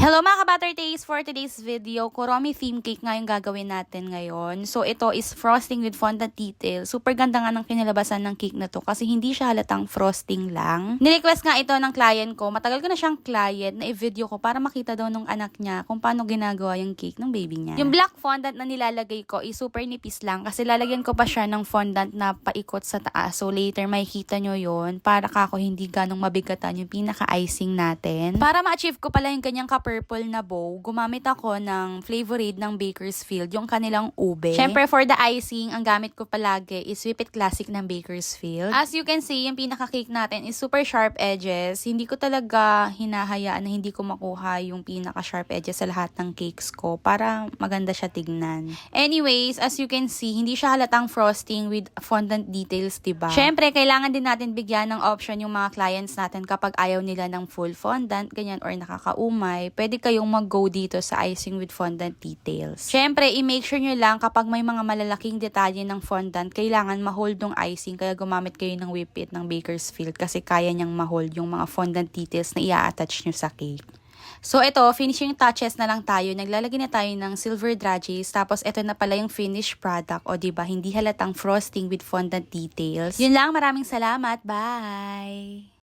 Hello mga ka-Butter Taste! For today's video, Kuromi theme cake nga yung gagawin natin ngayon. So ito is frosting with fondant detail. Super ganda nga ng kinalabasan ng cake na to kasi hindi siya halatang frosting lang. Nirequest nga ito ng client ko. Matagal ko na siyang client na i-video ko para makita daw nung anak niya kung paano ginagawa yung cake ng baby niya. Yung black fondant na nilalagay ko is super nipis lang kasi lalagyan ko pa siya ng fondant na paikot sa taas. So later makikita nyo yon para kako hindi ganong mabigatan yung pinaka-icing natin. Para ma-achieve ko pala yung ganyang purple na bow, gumamit ako ng Flavorade ng Bakersfield, yung kanilang ube. Syempre, for the icing, ang gamit ko palagi is Whip It Classic ng Bakersfield. As you can see, yung pinaka-cake natin is super sharp edges. Hindi ko talaga hinahayaan na hindi ko makuha yung pinaka-sharp edges sa lahat ng cakes ko para maganda siya tignan. Anyways, as you can see, hindi siya halatang frosting with fondant details, diba? Syempre, kailangan din natin bigyan ng option yung mga clients natin kapag ayaw nila ng full fondant, ganyan, or nakakaumay. Pwede kayong mag-go dito sa icing with fondant details. Syempre, i-make sure nyo lang kapag may mga malalaking detalye ng fondant, kailangan ma-hold yung icing, kaya gumamit kayo ng Whip It ng Bakersfield kasi kaya niyang ma-hold yung mga fondant details na i-attach nyo sa cake. So, ito, finishing touches na lang tayo. Naglalagay na tayo ng silver dragées. Tapos, ito na pala yung finished product. O, diba, hindi halatang frosting with fondant details. Yun lang, maraming salamat. Bye!